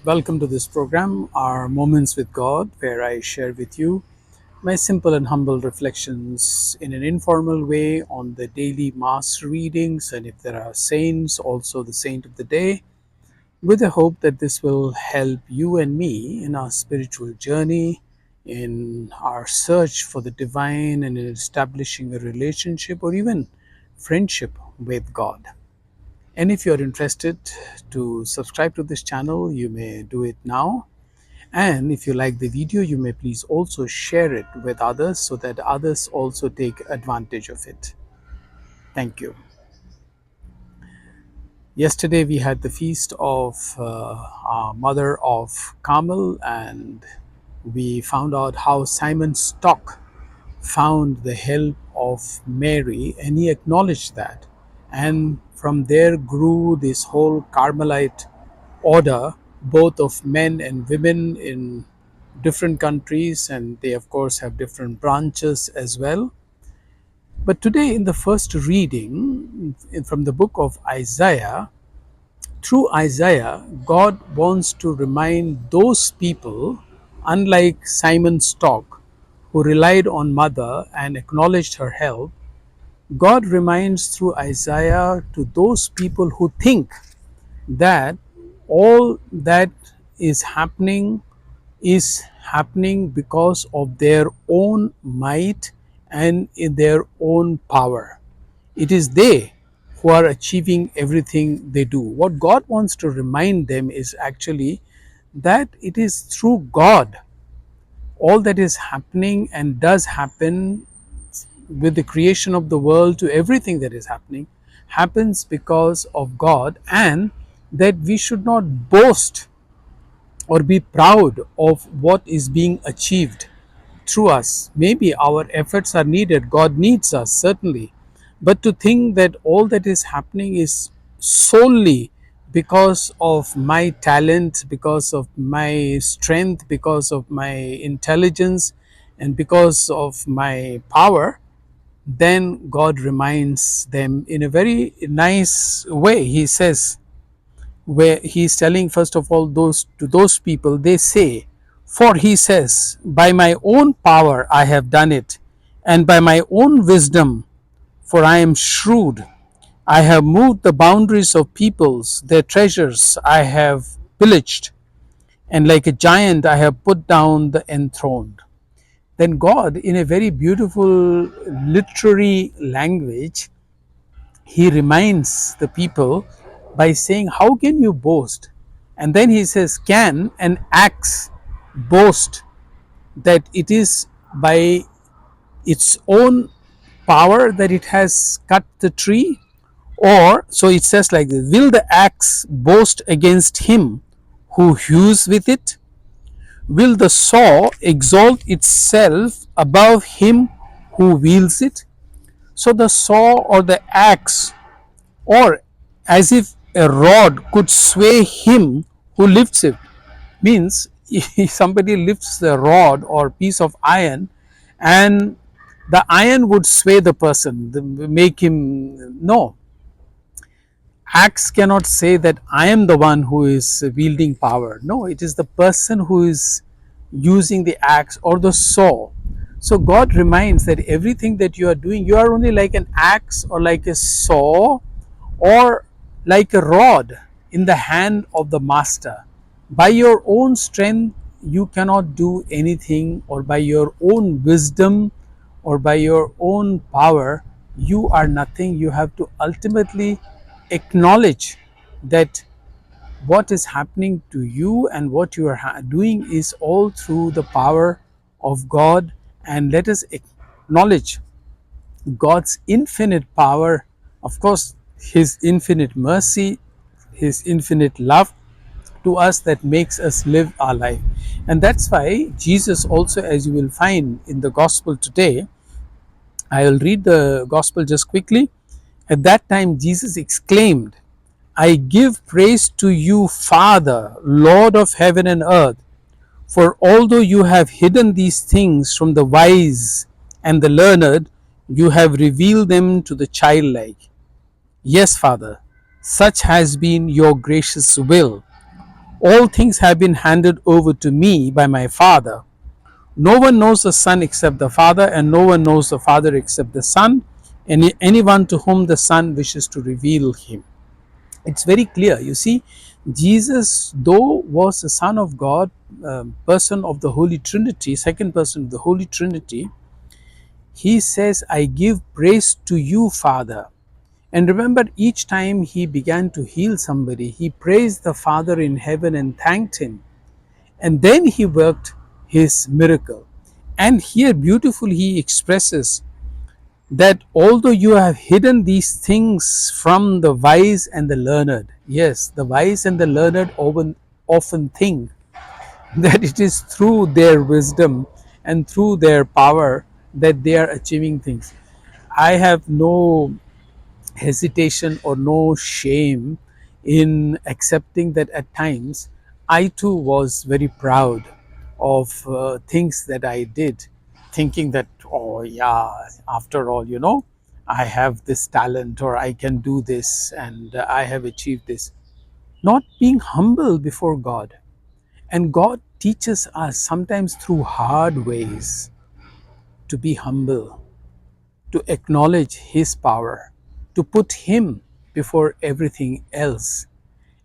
Welcome to this program, our Moments with God, where I share with you my simple and humble reflections in an informal way on the daily Mass readings, and if there are saints, also the saint of the day, with the hope that this will help you and me in our spiritual journey, in our search for the divine, and in establishing a relationship or even friendship with God. And if you're interested to subscribe to this channel, you may do it now. And if you like the video, you may please also share it with others so that others also take advantage of it. Thank you. Yesterday we had the feast of our mother of Carmel, and we found out how Simon Stock found the help of Mary, and he acknowledged that. And from there grew this whole Carmelite order, both of men and women in different countries, and they, of course, have different branches as well. But today, in the first reading from the book of Isaiah, through Isaiah, God wants to remind those people, unlike Simon Stock, who relied on Mother and acknowledged her help. God reminds through Isaiah to those people who think that all that is happening because of their own might and in their own power. It is they who are achieving everything they do. What God wants to remind them is actually that it is through God all that is happening and does happen with the creation of the world to everything that is happening happens because of God, and that we should not boast or be proud of what is being achieved through us. Maybe our efforts are needed, God needs us, certainly. But to think that all that is happening is solely because of my talent, because of my strength, because of my intelligence, and because of my power, then God reminds them in a very nice way. He says, where he's telling first of all those people, they say, for he says, by my own power I have done it, and by my own wisdom, for I am shrewd. I have moved the boundaries of peoples, their treasures I have pillaged, and like a giant I have put down the enthroned. Then God, in a very beautiful literary language, he reminds the people by saying, how can you boast? And then he says, can an axe boast that it is by its own power that it has cut the tree? Or, so it says like this, will the axe boast against him who hews with it? Will the saw exalt itself above him who wields it? So the saw or the axe, or as if a rod could sway him who lifts it, means if somebody lifts the rod or piece of iron, and the iron would sway the person, make him, no, axe cannot say that I am the one who is wielding power. No, it is the person who is using the axe or the saw. So God reminds that everything that you are doing, you are only like an axe or like a saw or like a rod in the hand of the master. By your own strength, you cannot do anything, or by your own wisdom or by your own power, you are nothing. You have to ultimately acknowledge that what is happening to you and what you are doing is all through the power of God. And let us acknowledge God's infinite power, of course, His infinite mercy, His infinite love to us that makes us live our life. And that's why Jesus also, as you will find in the gospel today, I will read the gospel just quickly. At that time, Jesus exclaimed, I give praise to you, Father, Lord of heaven and earth, for although you have hidden these things from the wise and the learned, you have revealed them to the childlike. Yes, Father, such has been your gracious will. All things have been handed over to me by my Father. No one knows the Son except the Father, and no one knows the Father except the Son, and anyone to whom the Son wishes to reveal him. It's very clear. You see, Jesus, though was the Son of God, person of the Holy Trinity, second person of the Holy Trinity, he says, I give praise to you, Father. And remember, each time he began to heal somebody, he praised the Father in heaven and thanked him. And then he worked his miracle. And here, beautifully, he expresses that although you have hidden these things from the wise and the learned, yes, the wise and the learned often think that it is through their wisdom and through their power that they are achieving things. I have no hesitation or no shame in accepting that at times I too was very proud of things that I did, thinking that, oh, yeah, after all, I have this talent or I can do this and I have achieved this. Not being humble before God. And God teaches us sometimes through hard ways to be humble, to acknowledge His power, to put Him before everything else.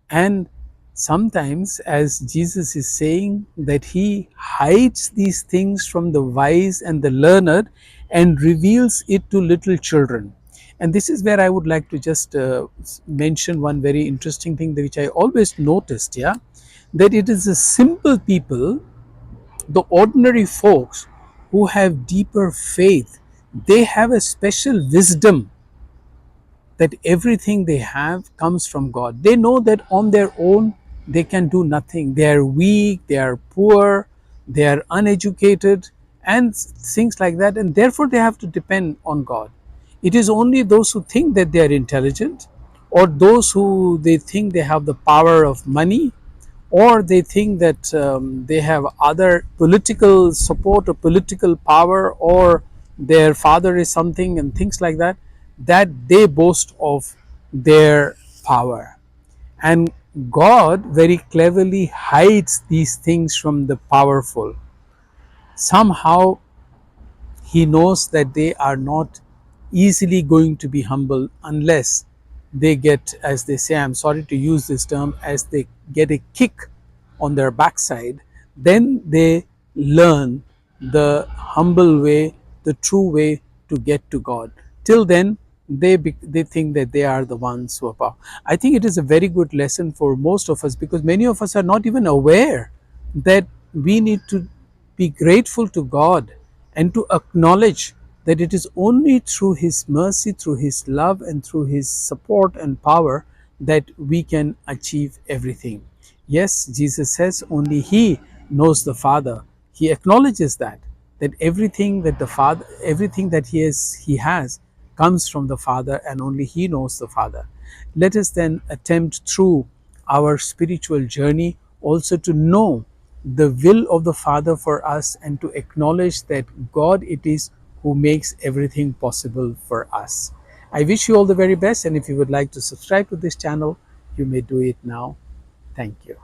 And sometimes, as Jesus is saying, that He hides these things from the wise and the learned and reveals it to little children. And this is where I would like to just mention one very interesting thing which I always noticed, yeah, that it is the simple people, the ordinary folks who have deeper faith, they have a special wisdom that everything they have comes from God. They know that on their own they can do nothing. They are weak, they are poor, they are uneducated, and things like that, and therefore they have to depend on God. It is only those who think that they are intelligent, or those who they think they have the power of money, or they think that they have other political support or political power, or their father is something and things like that, that they boast of their power. And God very cleverly hides these things from the powerful. Somehow he knows that they are not easily going to be humble unless they get, as they say, I'm sorry to use this term, as they get a kick on their backside, then they learn the humble way, the true way to get to God. Till then, they think that they are the ones who are powerful. I think it is a very good lesson for most of us, because many of us are not even aware that we need to be grateful to God and to acknowledge that it is only through His mercy, through His love, and through His support and power that we can achieve everything. Yes, Jesus says only He knows the Father. He acknowledges that everything that the Father, everything that He has comes from the Father, and only He knows the Father. Let us then attempt through our spiritual journey also to know the will of the Father for us, and to acknowledge that God it is who makes everything possible for us. I wish you all the very best, and if you would like to subscribe to this channel, you may do it now. Thank you.